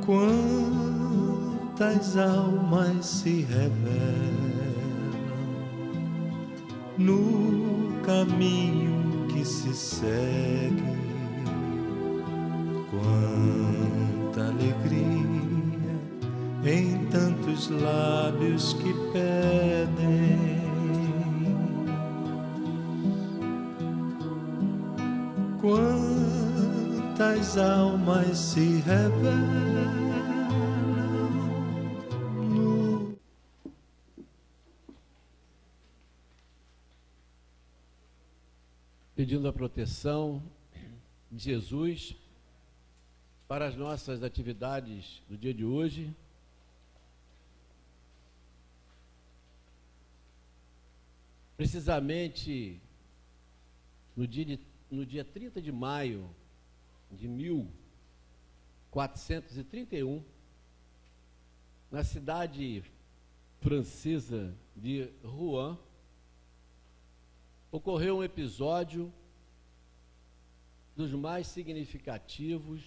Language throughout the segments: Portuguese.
Quantas almas se revelam no caminho que se segue, quanta alegria em tantos lábios que pedem, quantas almas se revelam no... Pedindo a proteção de Jesus para as nossas atividades do dia de hoje. Precisamente no dia 30 de maio de 1431, na cidade francesa de Rouen, ocorreu um episódio dos mais significativos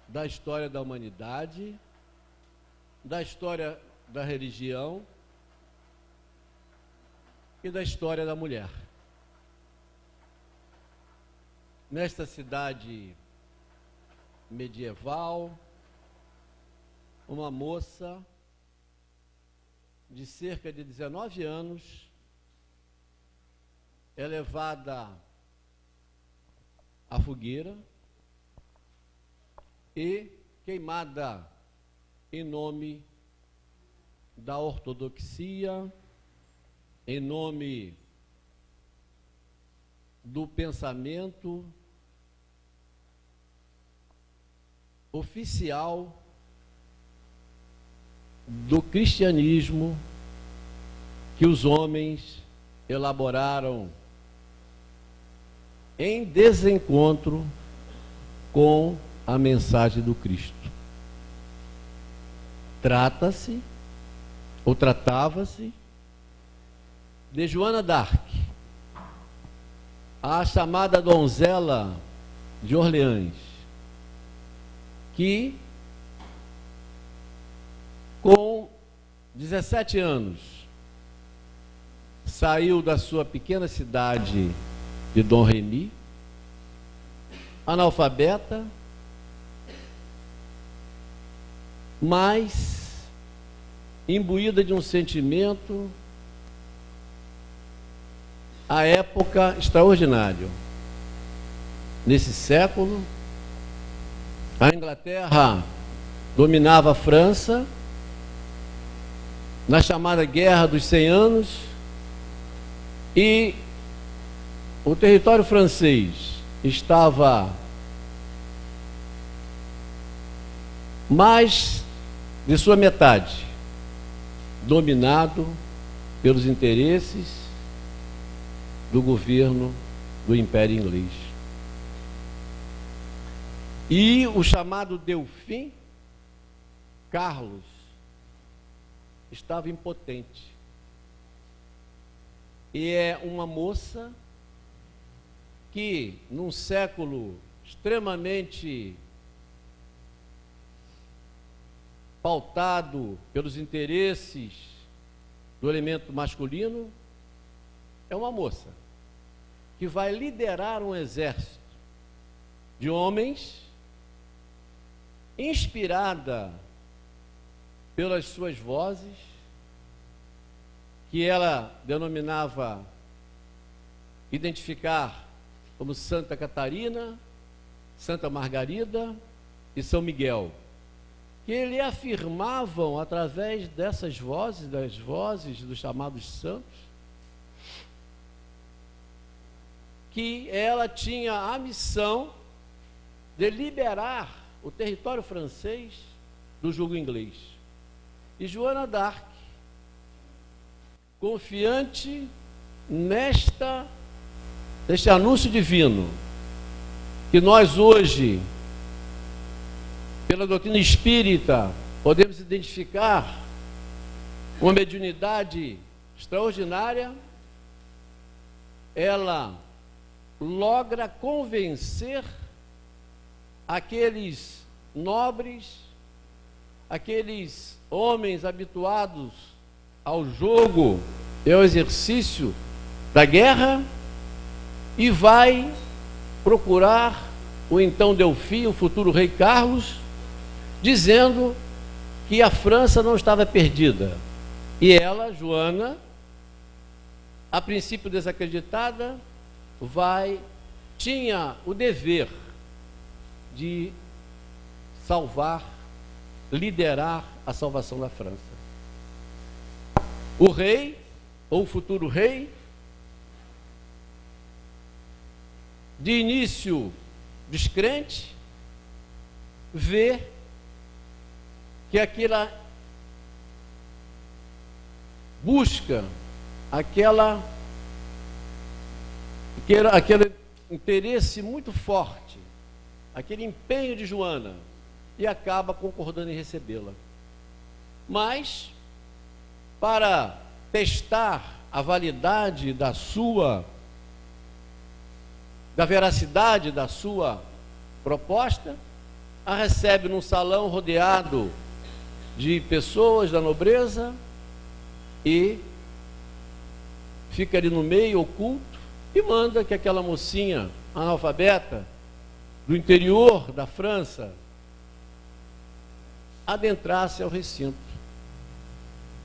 da história da humanidade, da história da religião e da história da mulher. Nesta cidade medieval, uma moça de cerca de 19 anos é levada à fogueira e queimada em nome da ortodoxia, em nome do pensamento oficial do cristianismo que os homens elaboraram em desencontro com a mensagem do Cristo. Trata-se, ou tratava-se, de Joana d'Arc, a chamada donzela de Orleans, que com 17 anos saiu da sua pequena cidade de Dom Remy, analfabeta, mas imbuída de um sentimento à época extraordinário. Nesse século, a Inglaterra dominava a França na chamada Guerra dos 100 Anos, e o território francês estava mais de sua metade dominado pelos interesses do governo do Império Inglês. E o chamado Delfim, Carlos, estava impotente. E é uma moça que, num século extremamente pautado pelos interesses do elemento masculino, é uma moça que vai liderar um exército de homens inspirada pelas suas vozes, que ela denominava identificar como Santa Catarina, Santa Margarida e São Miguel, que ele afirmavam através dessas vozes, das vozes dos chamados santos, que ela tinha a missão de liberar o território francês do jugo inglês. E Joana d'Arc, confiante neste anúncio divino, que nós hoje, pela doutrina espírita, podemos identificar uma mediunidade extraordinária, ela logra convencer aqueles nobres, aqueles homens habituados ao jogo e ao exercício da guerra, e vai procurar o então Delfim, o futuro rei Carlos, dizendo que a França não estava perdida. E ela, Joana, a princípio desacreditada, tinha o dever de salvar, liderar a salvação da França. O rei, ou o futuro rei, de início descrente, vê que aquela busca, aquele interesse muito forte, aquele empenho de Joana, e acaba concordando em recebê-la. Mas, para testar a validade da veracidade da sua proposta, a recebe num salão rodeado de pessoas da nobreza e fica ali no meio, oculto, e manda que aquela mocinha analfabeta do interior da França adentrasse ao recinto.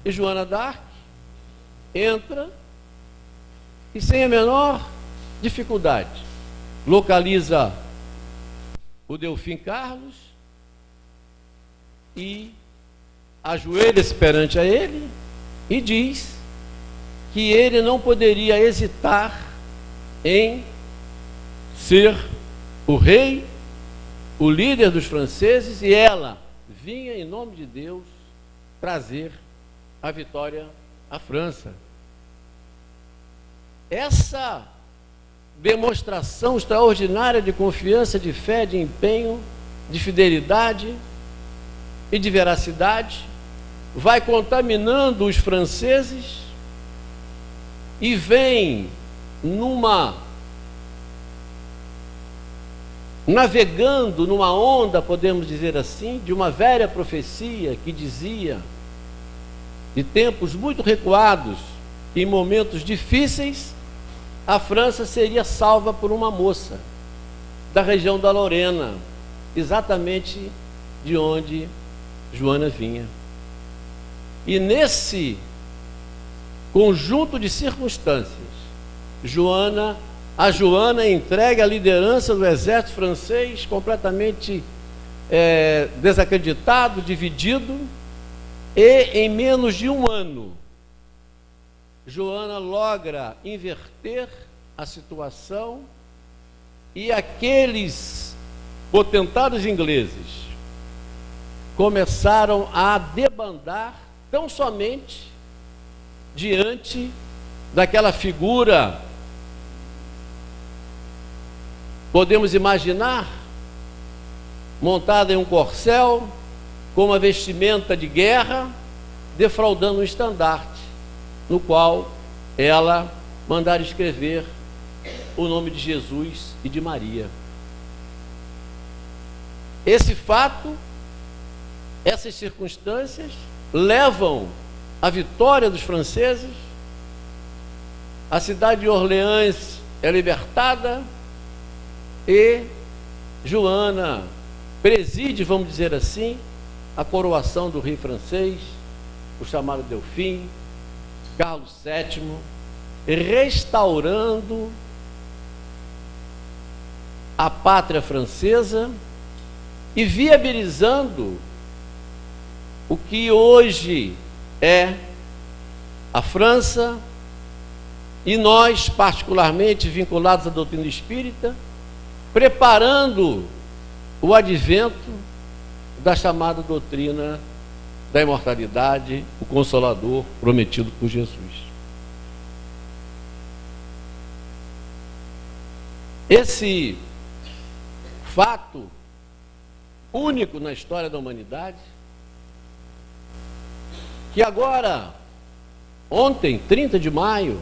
E Joana d'Arc entra e, sem a menor dificuldade, localiza o Delfim Carlos e ajoelha-se perante a ele e diz que ele não poderia hesitar em ser o rei, o líder dos franceses, e ela vinha, em nome de Deus, trazer a vitória à França. Essa demonstração extraordinária de confiança, de fé, de empenho, de fidelidade e de veracidade vai contaminando os franceses e vem navegando numa onda, podemos dizer assim, de uma velha profecia que dizia, de tempos muito recuados, que em momentos difíceis a França seria salva por uma moça da região da Lorena, exatamente de onde Joana vinha. E nesse conjunto de circunstâncias, a Joana entrega a liderança do exército francês completamente desacreditado, dividido, e em menos de um ano, Joana logra inverter a situação e aqueles potentados ingleses começaram a debandar tão somente diante daquela figura, podemos imaginar, montada em um corcel, com uma vestimenta de guerra, defraudando um estandarte, no qual ela mandara escrever o nome de Jesus e de Maria. Esse fato, essas circunstâncias, levam à vitória dos franceses. A cidade de Orleans é libertada e Joana preside, vamos dizer assim, a coroação do rei francês, o chamado Delfim, Carlos VII, restaurando a pátria francesa e viabilizando o que hoje é a França, e nós, particularmente vinculados à doutrina espírita, preparando o advento da chamada doutrina da imortalidade, o Consolador prometido por Jesus. Esse fato único na história da humanidade, que agora, ontem, 30 de maio,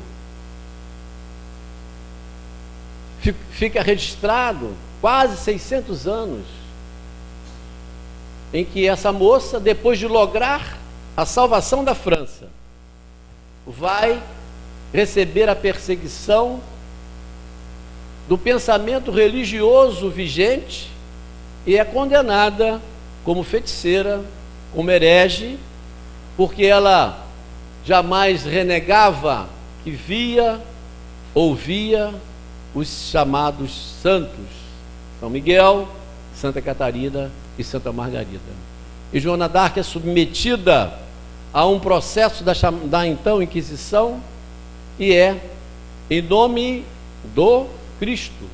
fica registrado quase 600 anos em que essa moça, depois de lograr a salvação da França, vai receber a perseguição do pensamento religioso vigente e é condenada como feiticeira, como herege, porque ela jamais renegava que via, ouvia os chamados santos, São Miguel, Santa Catarina e Santa Margarida. E Joana d'Arc é submetida a um processo da então Inquisição e é em nome do Cristo,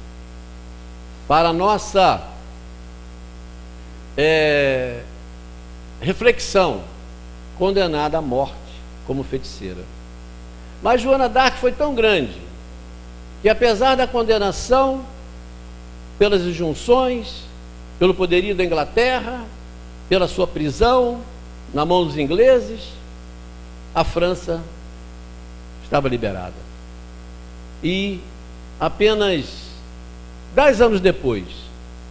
para nossa reflexão, condenada à morte como feiticeira. Mas Joana d'Arc foi tão grande que, apesar da condenação pelas injunções, pelo poderio da Inglaterra, pela sua prisão na mão dos ingleses, a França estava liberada. E apenas 10 anos depois,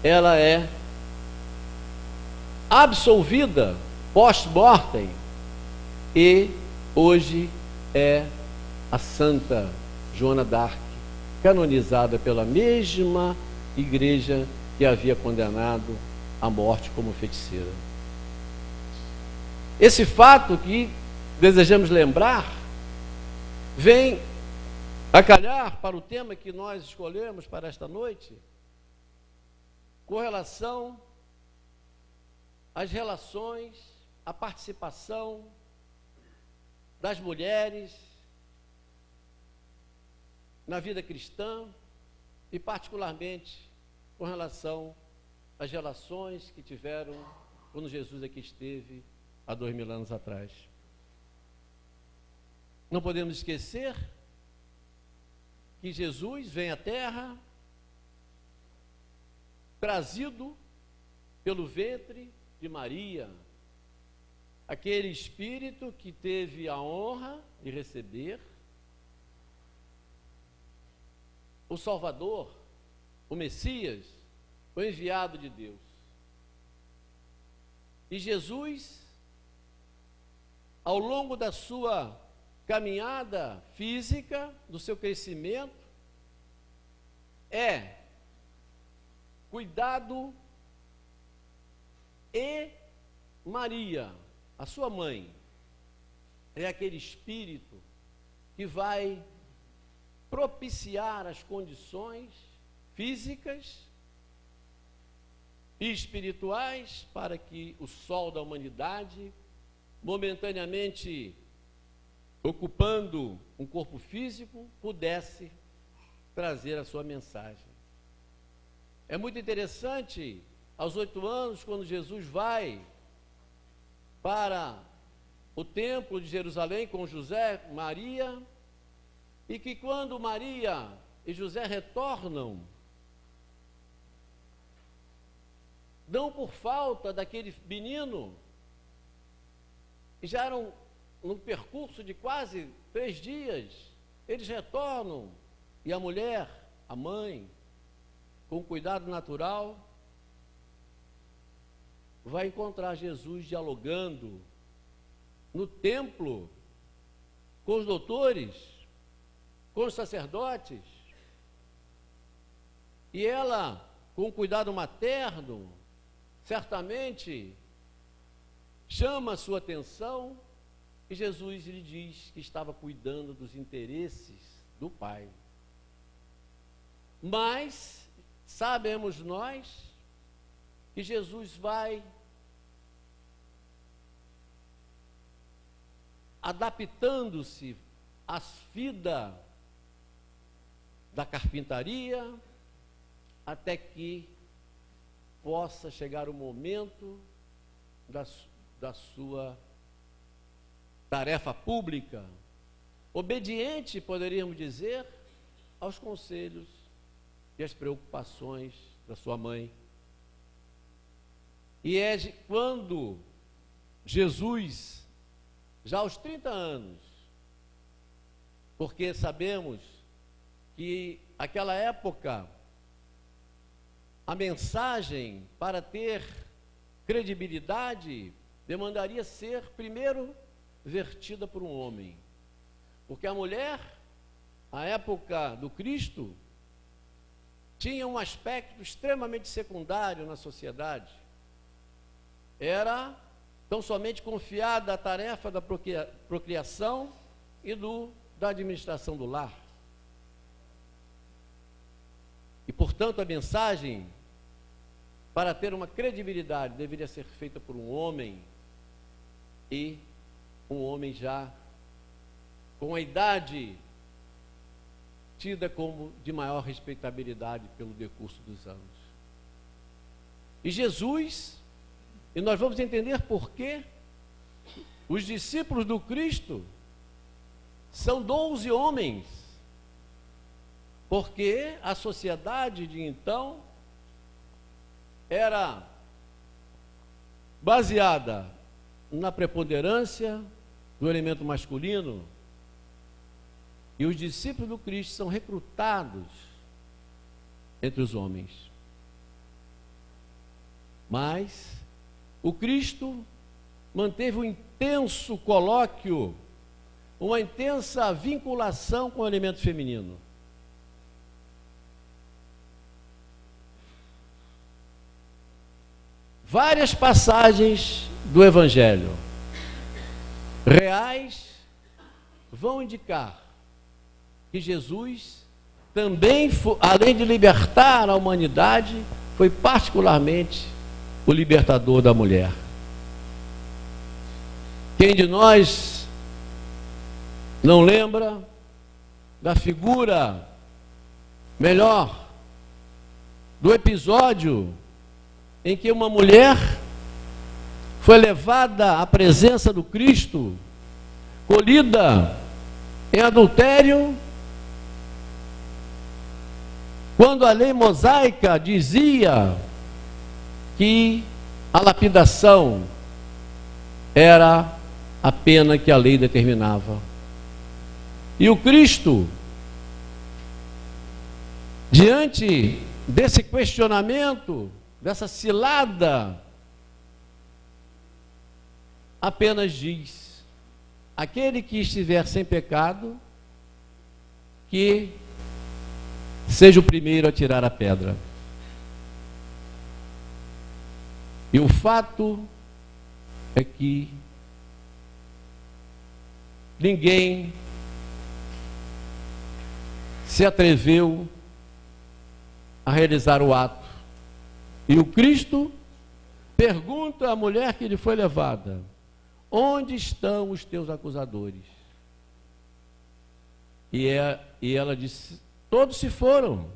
ela é absolvida post-mortem e hoje é a Santa Joana d'Arc, canonizada pela mesma igreja que havia condenado à morte como feiticeira. Esse fato que desejamos lembrar vem a calhar para o tema que nós escolhemos para esta noite, com relação às relações, à participação das mulheres na vida cristã e particularmente com relação às relações que tiveram quando Jesus aqui esteve há 2000 anos atrás. Não podemos esquecer que Jesus vem à Terra trazido pelo ventre de Maria, aquele Espírito que teve a honra de receber o Salvador, o Messias, o enviado de Deus. E Jesus, ao longo da sua caminhada física, do seu crescimento, é cuidado, e Maria, a sua mãe, é aquele Espírito que vai propiciar as condições físicas e espirituais para que o sol da humanidade, momentaneamente ocupando um corpo físico, pudesse trazer a sua mensagem. É muito interessante, aos 8 anos, quando Jesus vai para o templo de Jerusalém com José, Maria, e que quando Maria e José retornam, não por falta daquele menino, e já eram no percurso de quase 3 dias, eles retornam, e a mulher, a mãe, com cuidado natural, vai encontrar Jesus dialogando no templo com os doutores, com os sacerdotes, e ela, com cuidado materno, certamente chama a sua atenção, e Jesus lhe diz que estava cuidando dos interesses do Pai. Mas sabemos nós que Jesus vai adaptando-se à vida da carpintaria, até que possa chegar o momento da sua tarefa pública, obediente, poderíamos dizer, aos conselhos e às preocupações da sua mãe. E é quando Jesus, já aos 30 anos, porque sabemos que aquela época, a mensagem, para ter credibilidade, demandaria ser, primeiro, vertida por um homem. Porque a mulher, à época do Cristo, tinha um aspecto extremamente secundário na sociedade. Era tão somente confiada a tarefa da procriação e da administração do lar. E, portanto, a mensagem, para ter uma credibilidade, deveria ser feita por um homem, e um homem já com a idade tida como de maior respeitabilidade pelo decurso dos anos. E Jesus, e nós vamos entender por quê, os discípulos do Cristo são 12 homens, porque a sociedade de então era baseada na preponderância do elemento masculino, e os discípulos do Cristo são recrutados entre os homens. Mas o Cristo manteve um intenso colóquio, uma intensa vinculação com o elemento feminino. Várias passagens do Evangelho reais vão indicar que Jesus também, além de libertar a humanidade, foi particularmente o libertador da mulher. Quem de nós não lembra da figura, melhor, do episódio em que uma mulher foi levada à presença do Cristo, colhida em adultério, quando a lei mosaica dizia que a lapidação era a pena que a lei determinava. E o Cristo, diante desse questionamento, dessa cilada, apenas diz: aquele que estiver sem pecado, que seja o primeiro a tirar a pedra. E o fato é que ninguém se atreveu a realizar o ato. E o Cristo pergunta à mulher que lhe foi levada: onde estão os teus acusadores? E ela disse: todos se foram,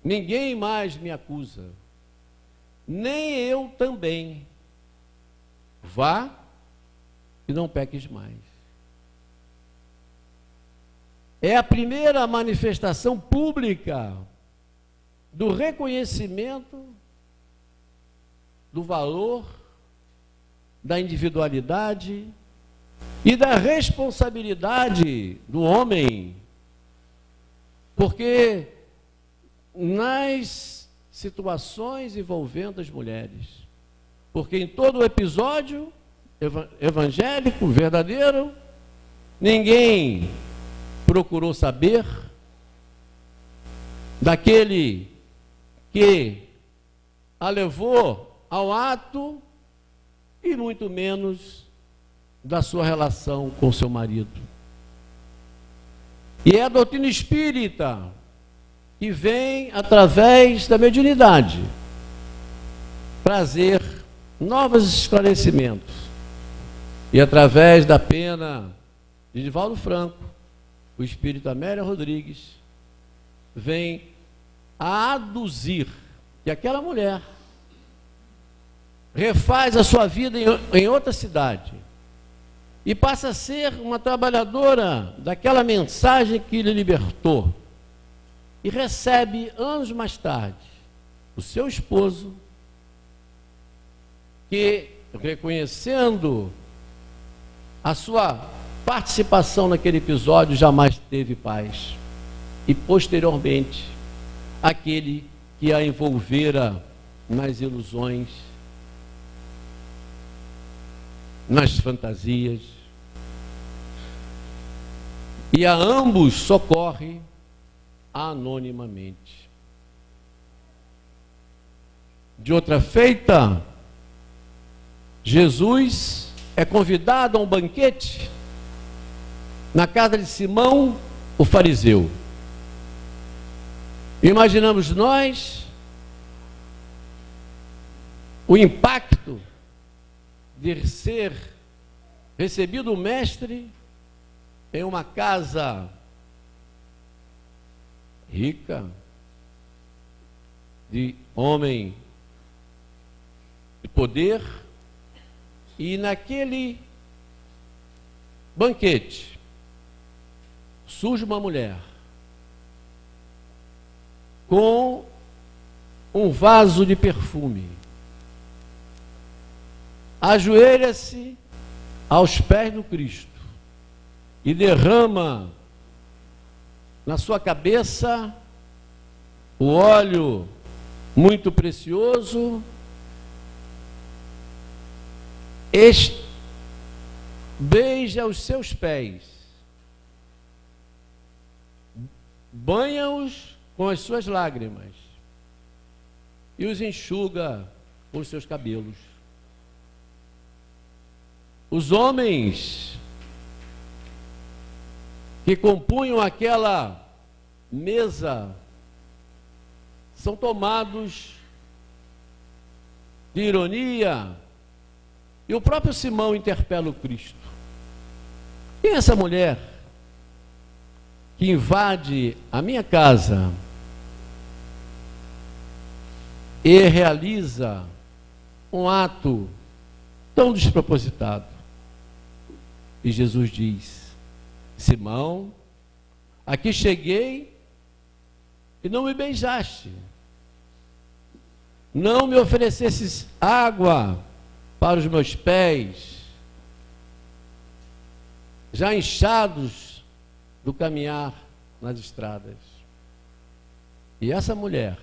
ninguém mais me acusa, nem eu também. Vá e não peques mais. É a primeira manifestação pública do reconhecimento do valor, da individualidade e da responsabilidade do homem, porque nas situações envolvendo as mulheres, porque em todo o episódio evangélico verdadeiro, ninguém procurou saber daquele que a levou ao ato, e muito menos da sua relação com seu marido. E é a doutrina espírita que vem, através da mediunidade, trazer novos esclarecimentos. E através da pena de Divaldo Franco, o espírito Amélia Rodrigues vem a aduzir que aquela mulher refaz a sua vida em outra cidade e passa a ser uma trabalhadora daquela mensagem que lhe libertou, e recebe anos mais tarde o seu esposo, que, reconhecendo a sua participação naquele episódio, jamais teve paz. e posteriormente aquele que a envolvera nas ilusões, nas fantasias, e a ambos socorre anonimamente. De outra feita, Jesus é convidado a um banquete na casa de Simão, o fariseu. Imaginamos nós o impacto de ser recebido o mestre em uma casa rica, de homem de poder, e naquele banquete surge uma mulher com um vaso de perfume, ajoelha-se aos pés do Cristo e derrama na sua cabeça o óleo muito precioso, beija os seus pés, banha-os com as suas lágrimas e os enxuga com os seus cabelos. Os homens que compunham aquela mesa são tomados de ironia, e o próprio Simão interpela o Cristo: quem é essa mulher que invade a minha casa e realiza um ato tão despropositado? E Jesus diz: Simão, aqui cheguei e não me beijaste, não me oferecesses água para os meus pés, já inchados do caminhar nas estradas. E essa mulher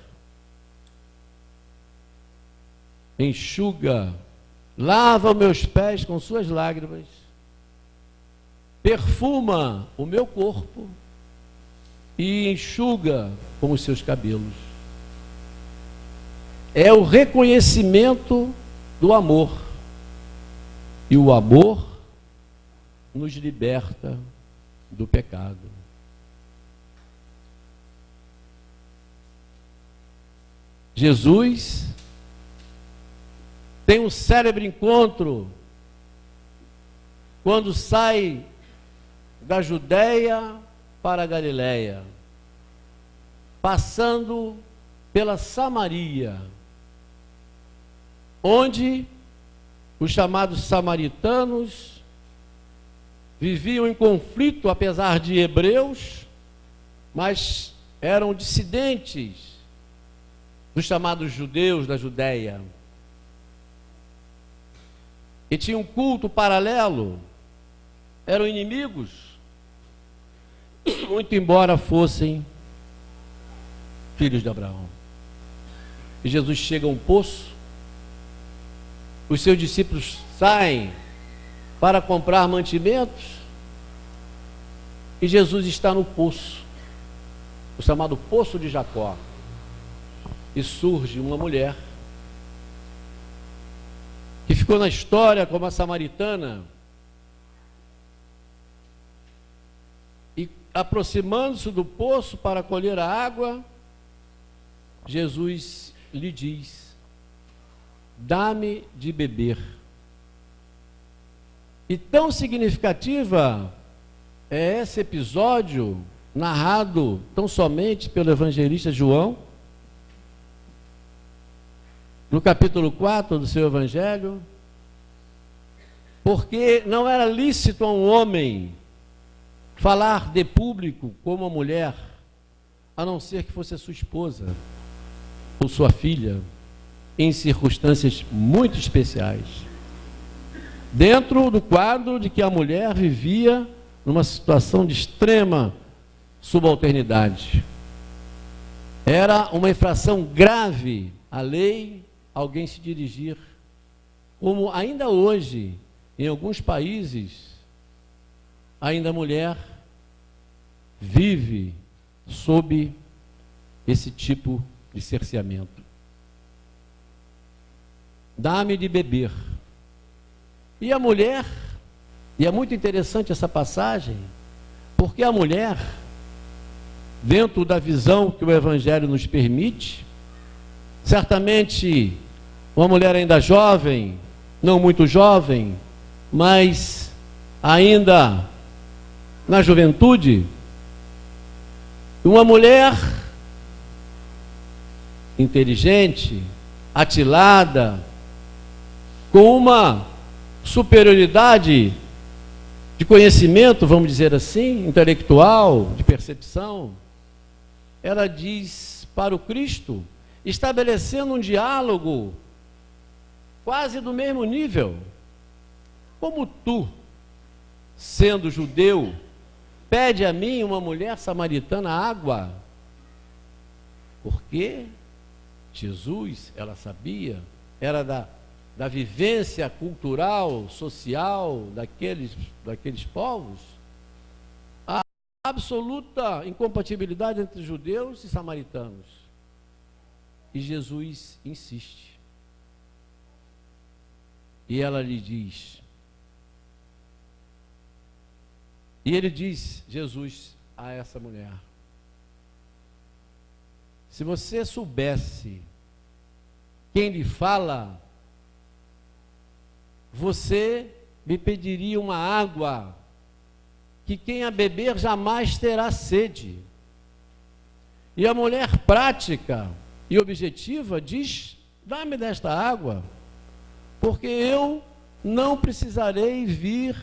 enxuga, lava os meus pés com suas lágrimas, perfuma o meu corpo e enxuga com os seus cabelos. É o reconhecimento do amor, e o amor nos liberta do pecado. Jesus tem um célebre encontro quando sai da Judéia para a Galiléia, passando pela Samaria, onde os chamados samaritanos viviam em conflito, apesar de hebreus, mas eram dissidentes dos chamados judeus da Judéia, e tinham um culto paralelo, eram inimigos, muito embora fossem filhos de Abraão. E Jesus chega a um poço, os seus discípulos saem para comprar mantimentos, e Jesus está no poço, o chamado Poço de Jacó, e surge uma mulher que ficou na história como a samaritana, e aproximando-se do poço para colher a água, Jesus lhe diz: dá-me de beber. E tão significativa é esse episódio, narrado tão somente pelo evangelista João, no capítulo 4 do seu evangelho, porque não era lícito a um homem falar de público como a mulher, a não ser que fosse a sua esposa ou sua filha, em circunstâncias muito especiais, dentro do quadro de que a mulher vivia numa situação de extrema subalternidade. Era uma infração grave à lei alguém se dirigir, como ainda hoje, em alguns países, ainda a mulher vive sob esse tipo de cerceamento. Dá-me de beber. E a mulher, e é muito interessante essa passagem, porque a mulher, dentro da visão que o Evangelho nos permite, certamente uma mulher ainda jovem, não muito jovem, mas ainda na juventude, uma mulher inteligente, atilada, com uma superioridade de conhecimento, vamos dizer assim, intelectual, de percepção, ela diz para o Cristo, estabelecendo um diálogo quase do mesmo nível. Como tu, sendo judeu, pede a mim, uma mulher samaritana, água? Porque Jesus, ela sabia, era da vivência cultural, social daqueles povos, a absoluta incompatibilidade entre judeus e samaritanos. E Jesus insiste. E ela lhe diz, e ele diz, Jesus, a essa mulher, se você soubesse quem lhe fala, você me pediria uma água, que quem a beber jamais terá sede. E a mulher prática e objetiva diz, dá-me desta água, porque eu não precisarei vir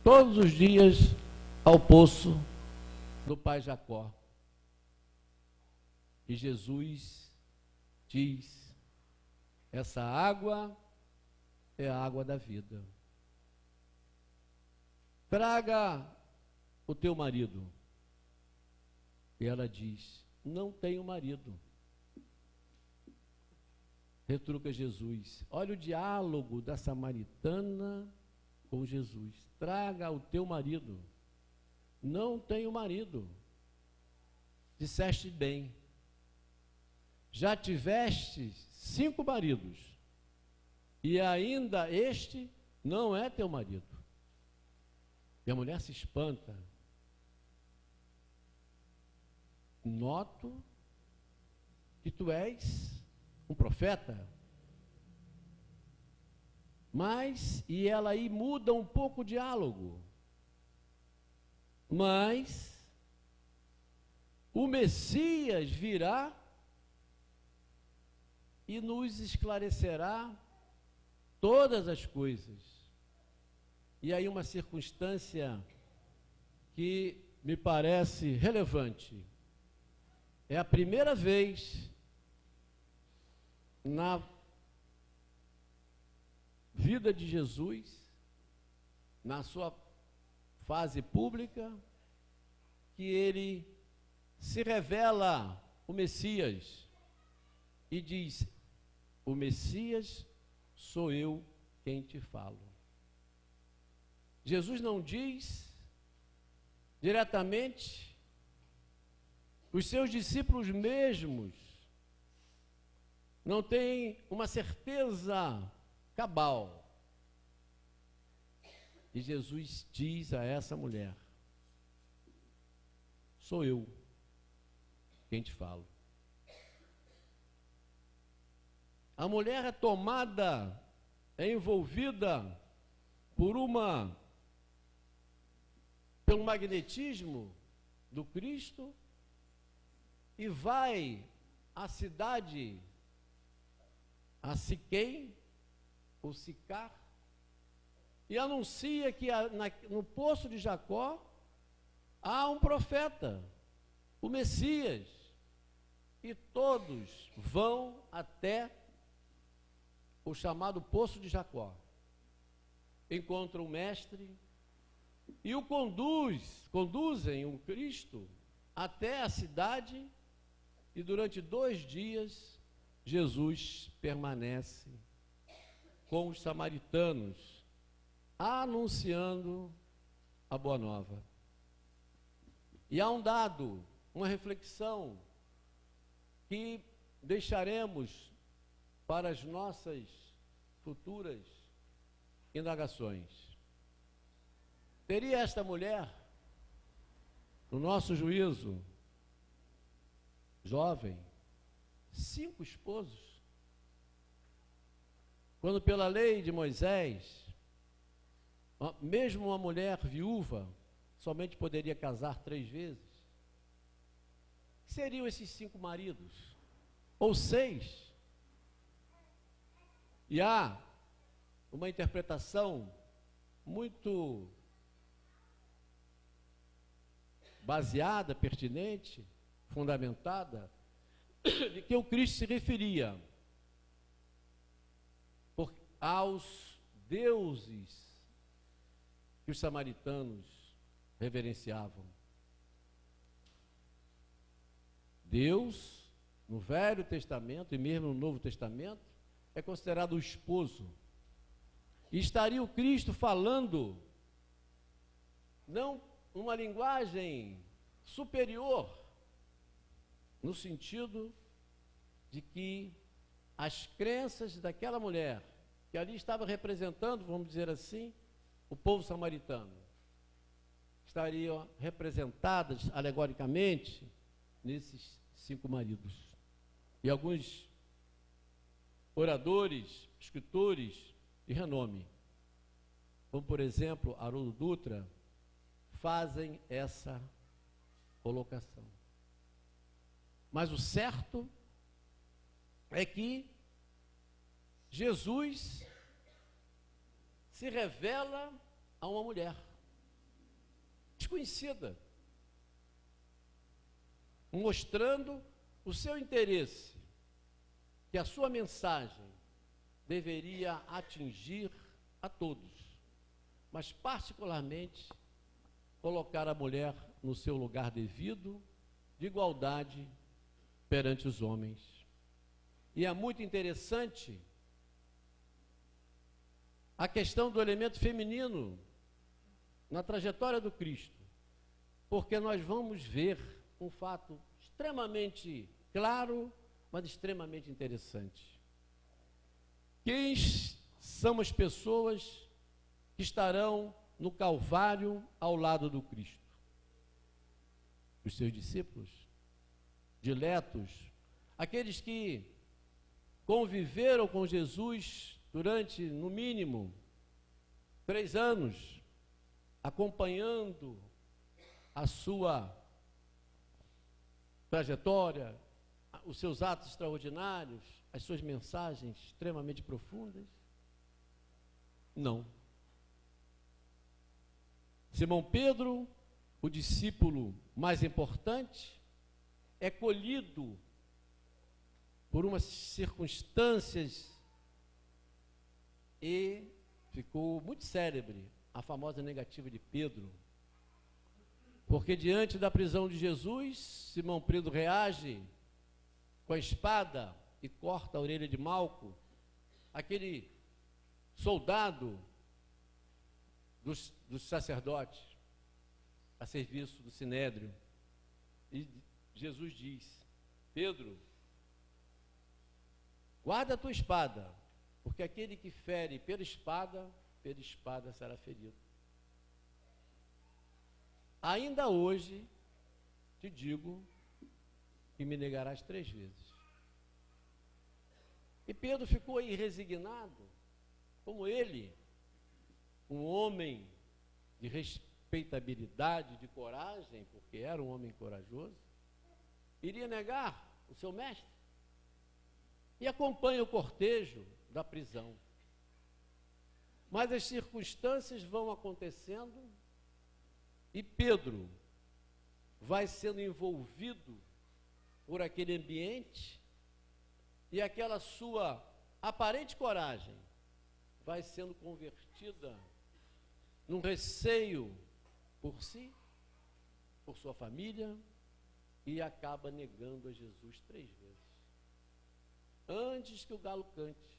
todos os dias ao poço do pai Jacó. E Jesus diz, essa água é a água da vida. Traga o teu marido. E ela diz, não tenho marido. Retruca Jesus. Olha o diálogo da samaritana com Jesus. Traga o teu marido. Não tenho marido. Disseste bem. Já tiveste 5 maridos, e ainda este não é teu marido. E a mulher se espanta. Noto que tu és um profeta. Mas, e ela aí muda um pouco o diálogo. Mas o Messias virá e nos esclarecerá todas as coisas. E aí uma circunstância que me parece relevante. É a primeira vez na vida de Jesus, na sua fase pública, que ele se revela o Messias e diz, o Messias sou eu quem te falo. Jesus não diz diretamente, os seus discípulos mesmos não têm uma certeza cabal. E Jesus diz a essa mulher, sou eu quem te falo. A mulher é tomada, é envolvida pelo magnetismo do Cristo e vai à cidade, a Siquém, ou Sicar, e anuncia que no poço de Jacó há um profeta, o Messias, e todos vão até o chamado poço de Jacó, encontram o mestre e o conduzem o Cristo até a cidade, e durante 2 dias Jesus permanece com os samaritanos, anunciando a boa nova. E há um dado, uma reflexão que deixaremos para as nossas futuras indagações. Teria esta mulher, no nosso juízo, jovem, 5 esposos? Quando pela lei de Moisés, mesmo uma mulher viúva somente poderia casar 3 vezes. Que seriam esses 5 maridos? Ou 6? E há uma interpretação muito baseada, pertinente, fundamentada, de que o Cristo se referia aos deuses que os samaritanos reverenciavam. Deus, no Velho Testamento e mesmo no Novo Testamento, é considerado o esposo. E estaria o Cristo falando, não uma linguagem superior, no sentido de que as crenças daquela mulher, que ali estava representando, vamos dizer assim, o povo samaritano, estariam representadas alegoricamente nesses 5 maridos. E alguns oradores, escritores de renome, como por exemplo Haroldo Dutra, fazem essa colocação. Mas o certo é que Jesus se revela a uma mulher desconhecida, mostrando o seu interesse, que a sua mensagem deveria atingir a todos, mas particularmente colocar a mulher no seu lugar devido, de igualdade perante os homens. E é muito interessante a questão do elemento feminino na trajetória do Cristo, porque nós vamos ver um fato extremamente claro, mas extremamente interessante. Quem são as pessoas que estarão no Calvário ao lado do Cristo? Os seus discípulos, diletos, aqueles que conviveram com Jesus durante, no mínimo, 3 anos, acompanhando a sua trajetória, os seus atos extraordinários, as suas mensagens extremamente profundas? Não. Simão Pedro, o discípulo mais importante, é colhido por umas circunstâncias e ficou muito célebre a famosa negativa de Pedro, porque diante da prisão de Jesus, Simão Pedro reage com a espada e corta a orelha de Malco, aquele soldado dos sacerdotes, a serviço do Sinédrio. E Jesus diz: Pedro, guarda a tua espada, porque aquele que fere pela espada será ferido. Ainda hoje te digo que me negarás 3 vezes. E Pedro ficou aí resignado, como ele, um homem de respeitabilidade, de coragem, porque era um homem corajoso, iria negar o seu mestre. E acompanha o cortejo da prisão. Mas as circunstâncias vão acontecendo e Pedro vai sendo envolvido por aquele ambiente e aquela sua aparente coragem vai sendo convertida num receio por si, por sua família e acaba negando a Jesus 3 vezes. Antes que o galo cante,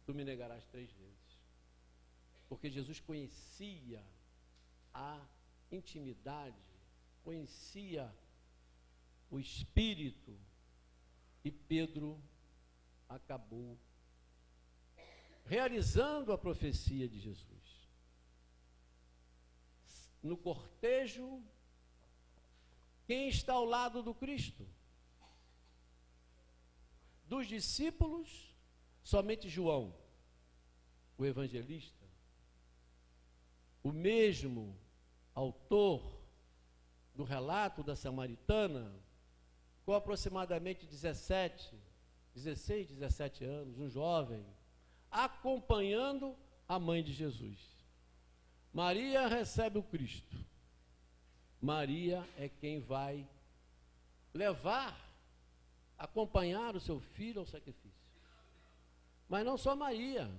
tu me negarás 3 vezes. Porque Jesus conhecia a intimidade, conhecia o Espírito, e Pedro acabou realizando a profecia de Jesus. No cortejo, quem está ao lado do Cristo? Dos discípulos, somente João, o evangelista, o mesmo autor do relato da samaritana, com aproximadamente 16, 17 anos, um jovem, acompanhando a mãe de Jesus. Maria recebe o Cristo. Maria é quem vai levar, acompanhar o seu filho ao sacrifício. Mas não só Maria.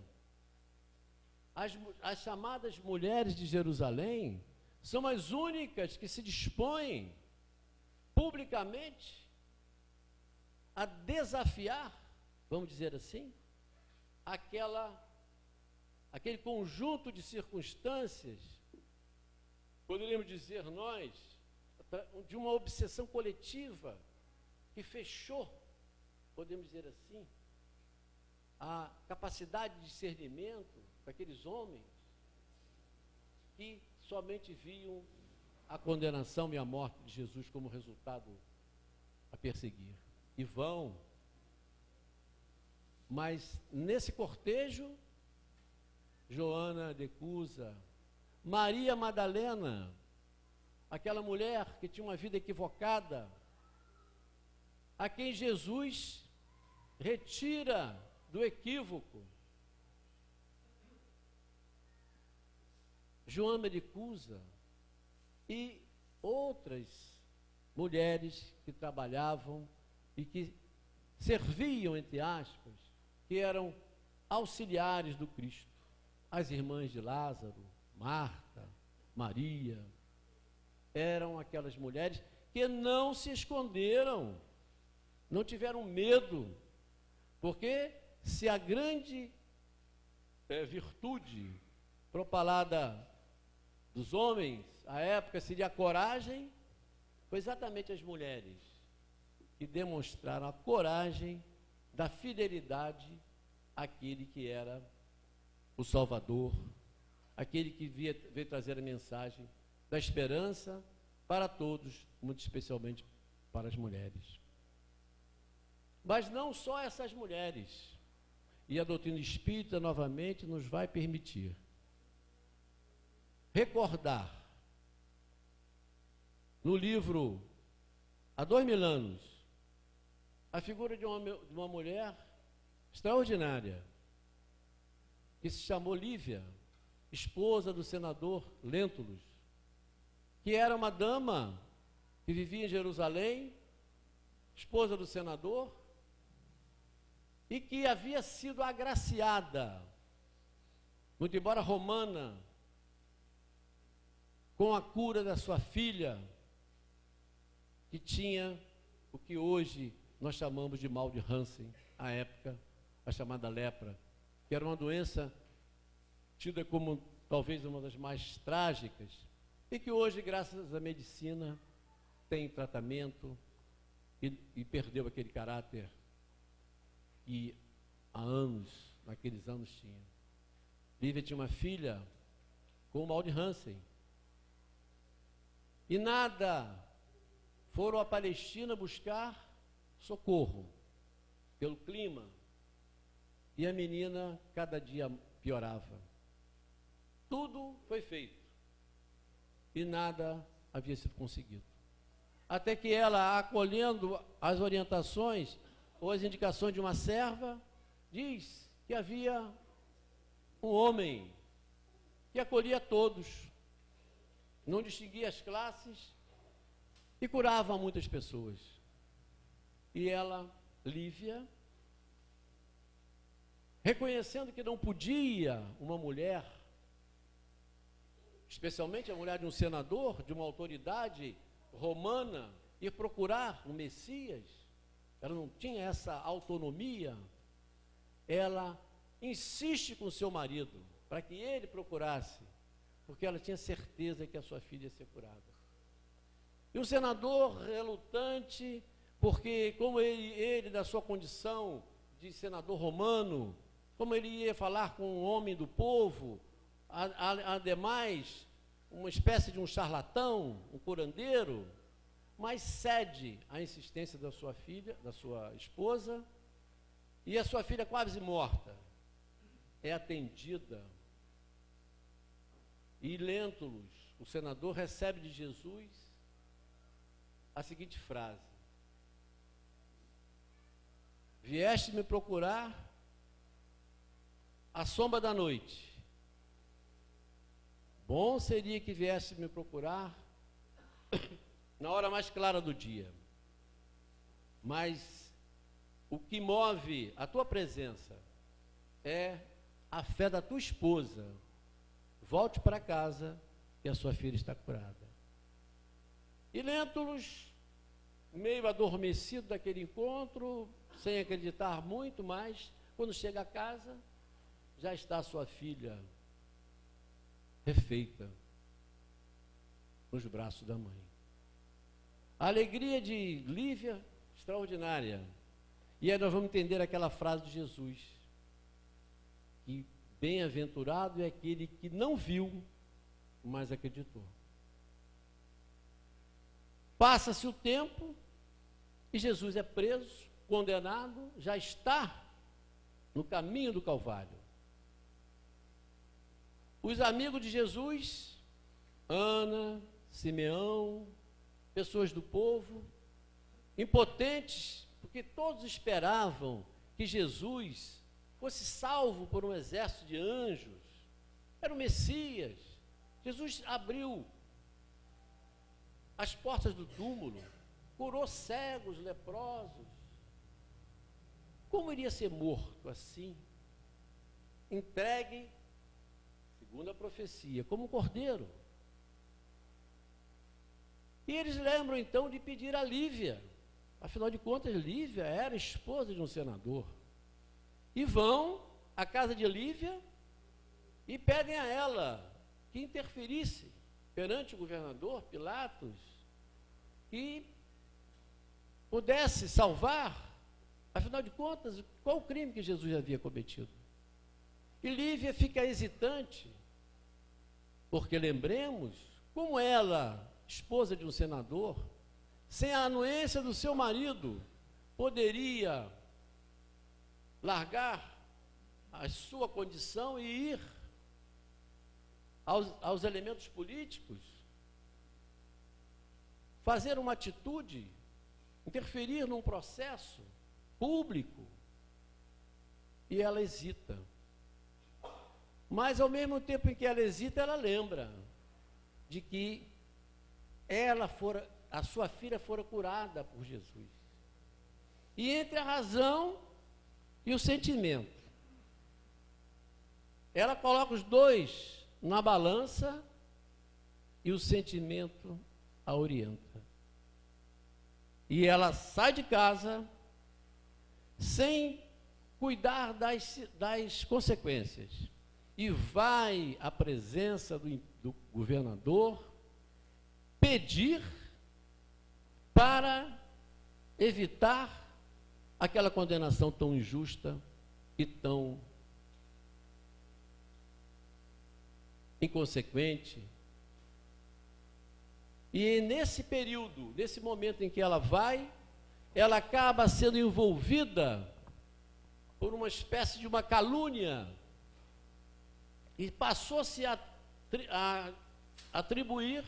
As chamadas mulheres de Jerusalém são as únicas que se dispõem publicamente a desafiar, vamos dizer assim, aquele conjunto de circunstâncias, poderíamos dizer nós, de uma obsessão coletiva que fechou, podemos dizer assim, a capacidade de discernimento daqueles homens que somente viam a condenação e a morte de Jesus como resultado a perseguir. E vão. Mas nesse cortejo, Joana de Cusa, Maria Madalena, aquela mulher que tinha uma vida equivocada, a quem Jesus retira do equívoco. Joana de Cusa e outras mulheres que trabalhavam e que serviam, entre aspas, que eram auxiliares do Cristo. As irmãs de Lázaro, Marta, Maria, eram aquelas mulheres que não se esconderam, não tiveram medo, porque se a grande virtude propalada dos homens à época seria a coragem, foi exatamente as mulheres que demonstraram a coragem da fidelidade àquele que era o Salvador, aquele que veio trazer a mensagem da esperança para todos, muito especialmente para as mulheres. Mas não só essas mulheres, e a doutrina espírita novamente nos vai permitir recordar no livro Há 2000 anos a figura de uma mulher extraordinária, que se chamou Lívia, esposa do senador Lentulus, que era uma dama que vivia em Jerusalém, esposa do senador, e que havia sido agraciada, muito embora romana, com a cura da sua filha, que tinha o que hoje nós chamamos de mal de Hansen, à época, a chamada lepra, que era uma doença tida como talvez uma das mais trágicas, e que hoje, graças à medicina, tem tratamento e perdeu aquele caráter que há anos, naqueles anos tinha. Lívia tinha uma filha com o mal de Hansen. E nada, foram à Palestina buscar socorro pelo clima, e a menina cada dia piorava. Tudo foi feito e nada havia sido conseguido. Até que ela, acolhendo as orientações ou as indicações de uma serva, diz que havia um homem que acolhia todos, não distinguia as classes e curava muitas pessoas. E ela, Lívia, reconhecendo que não podia uma mulher, especialmente a mulher de um senador, de uma autoridade romana, ir procurar o Messias, ela não tinha essa autonomia, ela insiste com o seu marido para que ele procurasse, porque ela tinha certeza que a sua filha ia ser curada. E o senador, relutante, porque como ele da sua condição de senador romano, como ele ia falar com um homem do povo, ademais, uma espécie de um charlatão, um curandeiro, mas cede à insistência da sua filha, da sua esposa, e a sua filha quase morta, é atendida. E Lentulus, o senador, recebe de Jesus a seguinte frase: vieste me procurar à sombra da noite. Bom seria que viesse me procurar na hora mais clara do dia. Mas o que move a tua presença é a fé da tua esposa. Volte para casa que a sua filha está curada. E Lentulus, meio adormecido daquele encontro, sem acreditar muito, mas quando chega a casa, já está a sua filha refeita nos braços da mãe. A alegria de Lívia, extraordinária. E aí nós vamos entender aquela frase de Jesus, que bem-aventurado é aquele que não viu, mas acreditou. Passa-se o tempo e Jesus é preso, condenado, já está no caminho do Calvário. Os amigos de Jesus, Ana, Simeão, pessoas do povo, impotentes, porque todos esperavam que Jesus fosse salvo por um exército de anjos, era o Messias. Jesus abriu as portas do túmulo, curou cegos, leprosos. Como iria ser morto assim? Entregue, segundo a profecia, como um cordeiro. E eles lembram então de pedir a Lívia. Afinal de contas, Lívia era esposa de um senador. E vão à casa de Lívia e pedem a ela que interferisse perante o governador Pilatos, que pudesse salvar. Afinal de contas, qual o crime que Jesus havia cometido? E Lívia fica hesitante, porque lembremos como ela, esposa de um senador, sem a anuência do seu marido, poderia largar a sua condição e ir aos elementos políticos, fazer uma atitude, interferir num processo público. E ela hesita. Mas ao mesmo tempo em que ela hesita, ela lembra de que a sua filha fora curada por Jesus. E entre a razão e o sentimento, ela coloca os dois na balança e o sentimento a orienta. E ela sai de casa sem cuidar das consequências e vai à presença do governador pedir para evitar aquela condenação tão injusta e tão inconsequente. E nesse período, nesse momento em que ela vai, ela acaba sendo envolvida por uma espécie de uma calúnia e passou-se a atribuir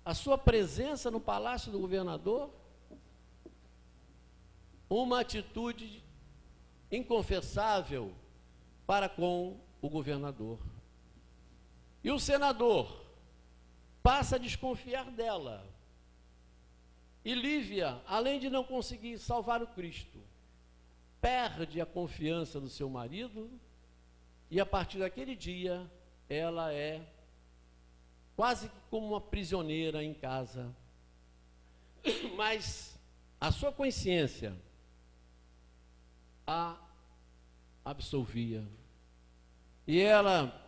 a sua presença no palácio do governador uma atitude inconfessável para com o governador. E o senador passa a desconfiar dela. E Lívia, além de não conseguir salvar o Cristo, perde a confiança do seu marido, e a partir daquele dia, ela é quase que como uma prisioneira em casa, Mas a sua consciência a absolvia. E ela,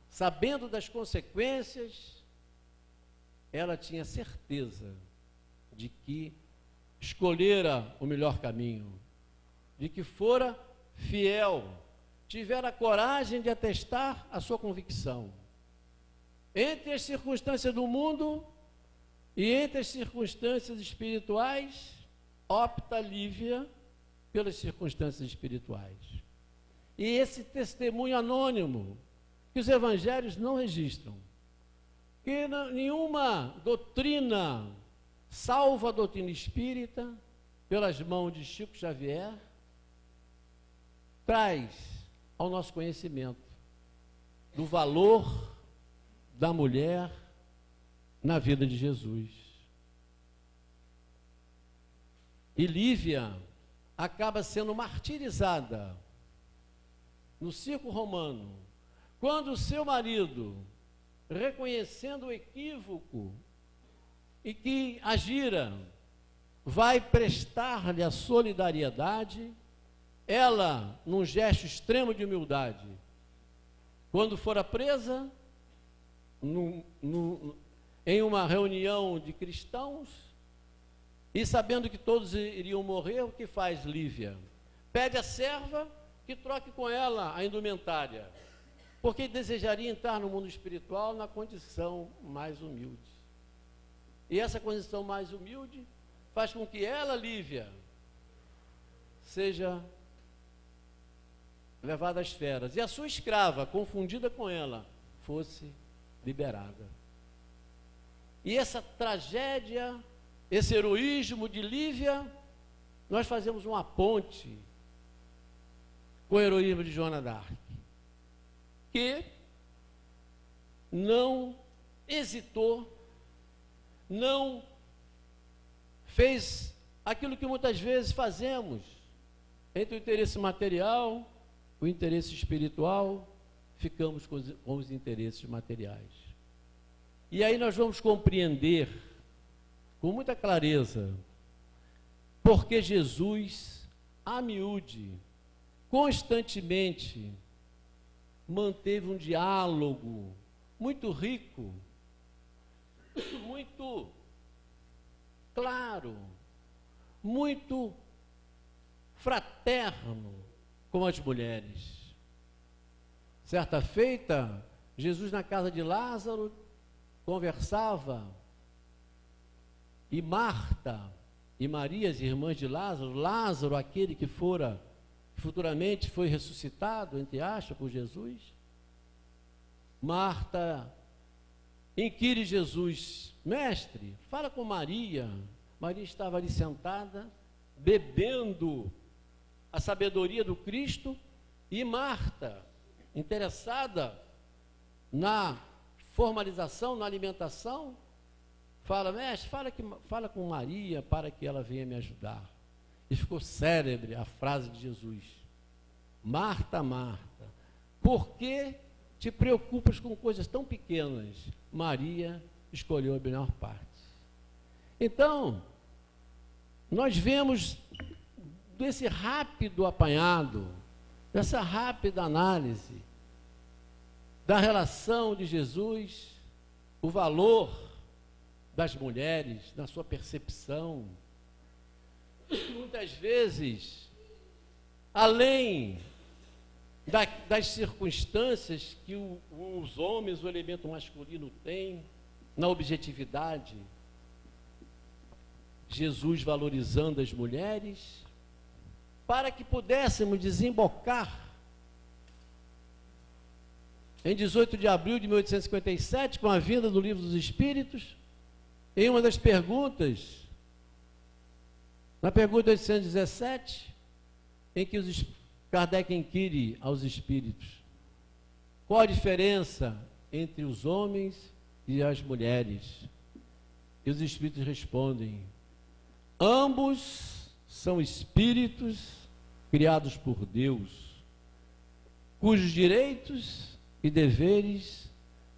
sabendo das consequências, ela tinha certeza de que escolhera o melhor caminho, de que fora fiel, tivera coragem de atestar a sua convicção. Entre as circunstâncias do mundo e entre as circunstâncias espirituais, opta Lívia pelas circunstâncias espirituais. E esse testemunho anônimo, que os evangelhos não registram, que nenhuma doutrina salva a doutrina espírita, pelas mãos de Chico Xavier, traz ao nosso conhecimento do valor da mulher na vida de Jesus. E Lívia acaba sendo martirizada no circo romano, quando o seu marido, reconhecendo o equívoco e que agira, vai prestar-lhe a solidariedade, ela, num gesto extremo de humildade, quando fora presa, em uma reunião de cristãos, e sabendo que todos iriam morrer, o que faz Lívia? Pede à serva que troque com ela a indumentária, porque desejaria entrar no mundo espiritual na condição mais humilde. E essa condição mais humilde faz com que ela, Lívia, seja levada às feras, e a sua escrava, confundida com ela, fosse liberada. E essa tragédia, esse heroísmo de Lívia, nós fazemos uma ponte com o heroísmo de Joana d'Arc, que não hesitou, não fez aquilo que muitas vezes fazemos, entre o interesse material, o interesse espiritual, ficamos com os interesses materiais. E aí nós vamos compreender com muita clareza porque Jesus, a miúde, constantemente manteve um diálogo muito rico, muito claro, muito fraterno com as mulheres. Certa feita, Jesus na casa de Lázaro conversava, e Marta e Maria, as irmãs de Lázaro, Lázaro, aquele que futuramente foi ressuscitado, entre aspas, por Jesus. Marta inquire Jesus: mestre, fala com Maria. Maria estava ali sentada, bebendo a sabedoria do Cristo, e Marta, interessada na formalização, na alimentação, fala: mestre, fala com Maria para que ela venha me ajudar. E ficou célebre a frase de Jesus: Marta, Marta, por que te preocupas com coisas tão pequenas? Maria escolheu a melhor parte. Então, nós vemos desse rápido apanhado, dessa rápida análise da relação de Jesus, o valor das mulheres, na sua percepção. Muitas vezes, além das circunstâncias que os homens, o elemento masculino tem, na objetividade, Jesus valorizando as mulheres, para que pudéssemos desembocar em 18 de abril de 1857, com a vinda do Livro dos Espíritos, em uma das perguntas, na pergunta 817, em que Kardec inquire aos espíritos: qual a diferença entre os homens e as mulheres? E os espíritos respondem: ambos são espíritos criados por Deus, cujos direitos e deveres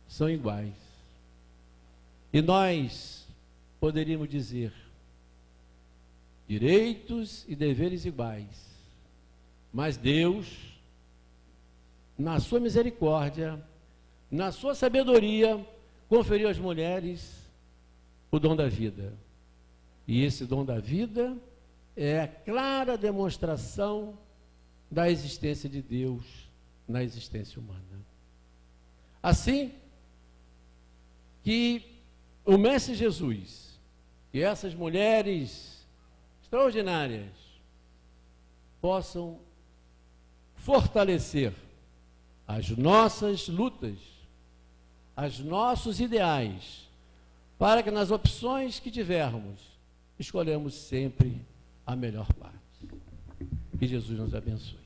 são iguais. E nós poderíamos dizer direitos e deveres iguais, mas Deus, na sua misericórdia, na sua sabedoria, conferiu às mulheres o dom da vida. E esse dom da vida é a clara demonstração da existência de Deus na existência humana. Assim que o Mestre Jesus e essas mulheres extraordinárias possam fortalecer as nossas lutas, os nossos ideais, para que nas opções que tivermos, escolhemos sempre a melhor parte. Que Jesus nos abençoe.